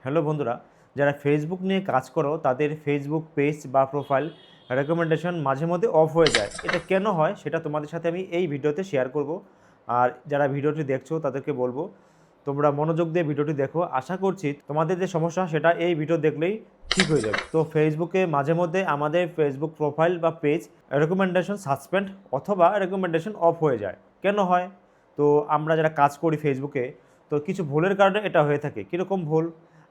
Hello বন্ধুরা, যারা Facebook নিয়ে কাজ করো তাদের ফেসবুক পেজ বা প্রোফাইল রেকমেন্ডেশন মাঝে মধ্যে অফ হয়ে যায়। এটা কেন হয় সেটা তোমাদের সাথে আমি এই ভিডিওতে শেয়ার করব। আর যারা ভিডিওটি দেখছো তাদেরকে বলবো তোমরা মনোযোগ দিয়ে ভিডিওটি দেখো। আশা করছি তোমাদের যে সমস্যা সেটা এই ভিডিও দেখলেই ঠিক হয়ে যাবে। তো ফেসবুকে মাঝে মধ্যে আমাদের ফেসবুক প্রোফাইল বা পেজ রেকমেন্ডেশন সাসপেন্ড অথবা রেকমেন্ডেশন অফ হয়ে যায়। কেন হয়? তো আমরা যারা কাজ করি ফেসবুকে, তো কিছু ভুলের কারণে এটা হয়ে থাকে। কীরকম ভুল?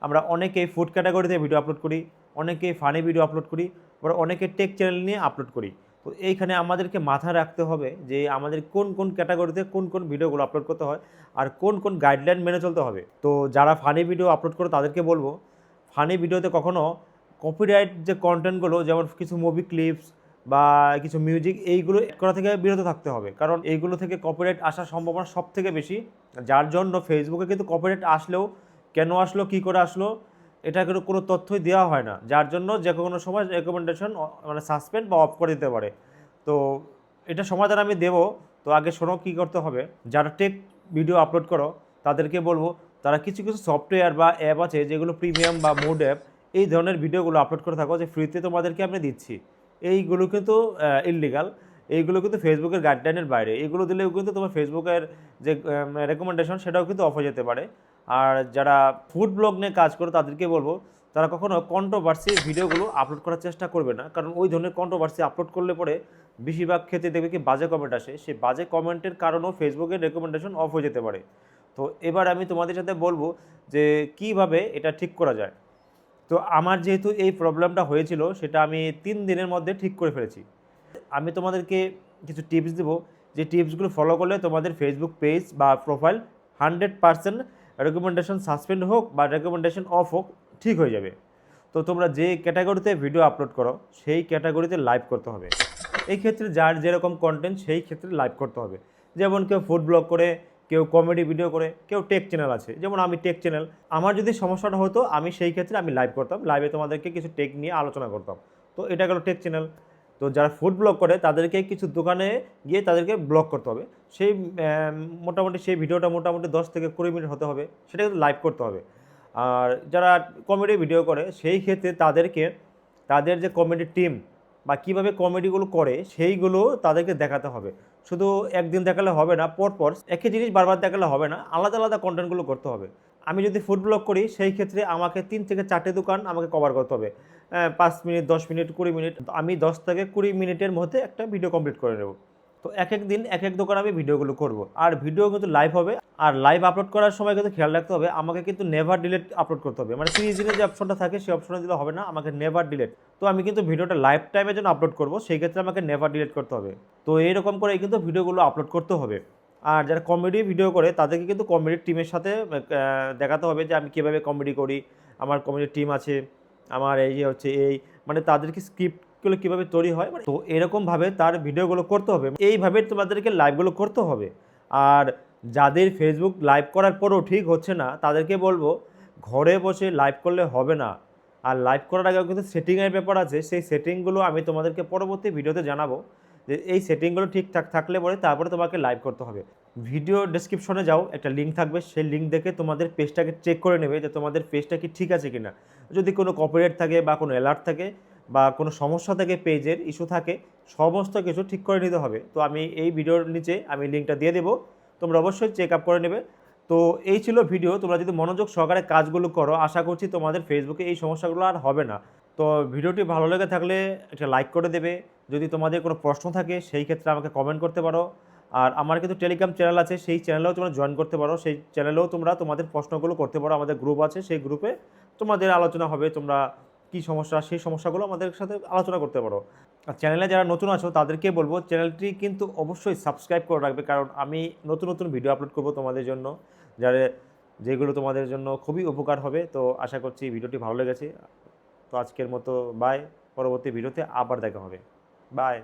আমরা অনেকেই ফুড ক্যাটাগরিতে ভিডিও আপলোড করি, অনেকেই ফানি ভিডিও আপলোড করি, আবার অনেকে টেক চ্যানেল নিয়ে আপলোড করি। তো এইখানে আমাদেরকে মাথায় রাখতে হবে যে আমাদের কোন কোন ক্যাটাগরিতে কোন কোন ভিডিওগুলো আপলোড করতে হয় আর কোন কোন গাইডলাইন মেনে চলতে হবে। তো যারা ফানি ভিডিও আপলোড করে তাদেরকে বলবো, ফানি ভিডিওতে কখনো কপিরাইট যে কন্টেন্টগুলো, যেমন কিছু মুভি ক্লিপস বা কিছু মিউজিক, এইগুলো এড করা থেকে বিরত থাকতে হবে, কারণ এইগুলো থেকে কপিরাইট আসার সম্ভাবনা সব থেকে বেশি। যার জন্য ফেসবুকে কিন্তু কপিরাইট আসলেও কেন আসলো, কী করে আসলো, এটা কিন্তু কোনো তথ্যই দেওয়া হয় না, যার জন্য যে কোনো সময় রেকমেন্ডেশন মানে সাসপেন্ড বা অফ করে দিতে পারে। তো এটা সমাধান আমি দেবো। তো আগে শোনো কী করতে হবে। যারা টেক ভিডিও আপলোড করো তাদেরকে বলবো, তারা কিছু কিছু সফটওয়্যার বা অ্যাপ আছে যেগুলো প্রিমিয়াম বা মোড অ্যাপ, এই ধরনের ভিডিওগুলো আপলোড করে থাকো যে ফ্রিতে তোমাদেরকে আমি দিচ্ছি। এইগুলো কিন্তু ইললিগাল, এইগুলো কিন্তু ফেসবুকের গাইডলাইনের বাইরে। এইগুলো দিলেও কিন্তু তোমার ফেসবুকের যে রেকমেন্ডেশন সেটাও কিন্তু অফ হয়ে যেতে পারে। আর যারা ফুড ব্লগ নিয়ে কাজ করে তাদেরকে বলবো, তারা কখনো কন্ট্রোভার্সি ভিডিওগুলো আপলোড করার চেষ্টা করবে না, কারণ ওই ধরনের কন্ট্রোভার্সি আপলোড করলে পরে বেশিরভাগ ক্ষেত্রে দেখবে কি বাজে কমেন্ট আসে, সেই বাজে কমেন্টের কারণেও ফেসবুকের রেকমেন্ডেশন অফ হয়ে যেতে পারে। তো এবার আমি তোমাদের সাথে বলবো যে কিভাবে এটা ঠিক করা যায়। তো আমার যেহেতু এই প্রবলেমটা হয়েছিল সেটা আমি 3 দিনের মধ্যে ঠিক করে ফেলেছি। আমি তোমাদেরকে কিছু টিপস দেবো, যে টিপসগুলো ফলো করলে তোমাদের ফেসবুক পেজ বা প্রোফাইল 100% রেকমেন্ডেশন সাসপেন্ড হোক বা রেকমেন্ডেশন অফ হোক ঠিক হয়ে যাবে। তো তোমরা যে ক্যাটাগরিতে ভিডিও আপলোড করো সেই ক্যাটাগরিতে লাইভ করতে হবে। এই ক্ষেত্রে যার যেরকম কন্টেন্ট সেই ক্ষেত্রে লাইভ করতে হবে। যেমন কেউ ফুড ব্লগ করে, কেউ কমেডি ভিডিও করে, কেউ টেক চ্যানেল আছে, যেমন আমি টেক চ্যানেল। আমার যদি সমস্যাটা হতো আমি সেই ক্ষেত্রে আমি লাইভ করতাম, লাইভে তোমাদেরকে কিছু টেক নিয়ে আলোচনা করতাম। তো এটা গেল টেক চ্যানেল। তো যারা ফুড ব্লগ করে তাদেরকে কিছু দোকানে গিয়ে তাদেরকে ব্লগ করতে হবে। সেই মোটামুটি সেই ভিডিওটা মোটামুটি 10 থেকে 20 মিনিট হতে হবে, সেটা কিন্তু লাইভ করতে হবে। আর যারা কমেডি ভিডিও করে সেই ক্ষেত্রে তাদেরকে তাদের যে কমেডি টিম বা কীভাবে কমেডিগুলো করে সেইগুলো তাদেরকে দেখাতে হবে। শুধু একদিন দেখালে হবে না, পরপর একই জিনিস বারবার দেখালে হবে না, আলাদা আলাদা কন্টেন্টগুলো করতে হবে। আমি যদি ফুড ব্লগ করি সেই ক্ষেত্রে আমাকে 3 থেকে 4টে দোকান আমাকে কভার করতে হবে। 5 মিনিট, 10 মিনিট, 20 মিনিট, আমি 10 থেকে 20 মিনিটের মধ্যে একটা ভিডিও কমপ্লিট করে নেব। তো এক এক দিন এক এক দোকান আমি ভিডিওগুলো করব। আর ভিডিও কিন্তু লাইভ হবে। আর লাইভ আপলোড করার সময় কিন্তু খেয়াল রাখতে হবে, আমাকে কিন্তু নেভার ডিলিট আপলোড করতে হবে। মানে 30 দিনের যে অপশনটা থাকে সেই অপশনে দিলে হবে না, আমাকে নেভার ডিলিট। তো আমি কিন্তু ভিডিওটা লাইভ টাইমের জন্য আপলোড করব, সেই ক্ষেত্রে আমাকে নেভার ডিলিট করতে হবে। তো এইরকম করে কিন্তু ভিডিওগুলো আপলোড করতে হবে। আর যারা কমেডি ভিডিও করে তাদেরকে কিন্তু কমেডির টিমের সাথে দেখাতে হবে যে আমি কীভাবে কমেডি করি, আমার কমেডির টিম আছে, আমার এই যে হচ্ছে এই, মানে তাদেরকে স্ক্রিপ্টগুলো কীভাবে তৈরি হয়, মানে তো এরকমভাবে তার ভিডিওগুলো করতে হবে। এইভাবে তোমাদেরকে লাইভগুলো করতে হবে। আর যাদের ফেসবুক লাইভ করার পরও ঠিক হচ্ছে না তাদেরকে বলবো, ঘরে বসে লাইভ করলে হবে না। আর লাইভ করার আগেও কিন্তু সেটিংয়ের ব্যাপার আছে, সেই সেটিংগুলো আমি তোমাদেরকে পরবর্তী ভিডিওতে জানাবো, যে এই সেটিংগুলো ঠিকঠাক থাকলে পরে তারপরে তোমাকে লাইভ করতে হবে। ভিডিও ডেসক্রিপশনে যাও, একটা লিঙ্ক থাকবে, সেই লিঙ্ক দেখে তোমাদের পেজটাকে চেক করে নেবে যে তোমাদের পেজটা কি ঠিক আছে কিনা। যদি কোনো কপিরাইট থাকে বা কোনো অ্যালার্ট থাকে বা কোনো সমস্যা থাকে, পেজের ইস্যু থাকে, সমস্ত কিছু ঠিক করে নিতে হবে। তো আমি এই ভিডিওর নিচে আমি লিঙ্কটা দিয়ে দেবো, তোমরা অবশ্যই চেক আপ করে নেবে। তো এই ছিল ভিডিও। তোমরা যদি মনোযোগ সহকারে কাজগুলো করো, আশা করছি তোমাদের ফেসবুকে এই সমস্যাগুলো আর হবে না। তো ভিডিওটি ভালো লেগে থাকলে একটা লাইক করে দেবে। যদি তোমাদের কোনো প্রশ্ন থাকে সেই ক্ষেত্রে আমাকে কমেন্ট করতে পারো। আর আমার কিন্তু টেলিগ্রাম চ্যানেল আছে, সেই চ্যানেলেও তোমরা জয়েন করতে পারো, সেই চ্যানেলেও তোমরা তোমাদের প্রশ্নগুলো করতে পারো। আমাদের গ্রুপ আছে, সেই গ্রুপে তোমাদের আলোচনা হবে, তোমরা কী সমস্যা সেই সমস্যাগুলো আমাদের সাথে আলোচনা করতে পারো। আর চ্যানেলে যারা নতুন আছো তাদেরকে বলবো চ্যানেলটি কিন্তু অবশ্যই সাবস্ক্রাইব করে রাখবে, কারণ আমি নতুন নতুন ভিডিও আপলোড করব তোমাদের জন্য, যারা যেগুলো তোমাদের জন্য খুবই উপকার হবে। তো আশা করছি ভিডিওটি ভালো লেগেছে। তো আজকের মতো বাই, পরবর্তী ভিডিওতে আবার দেখা হবে। বাই।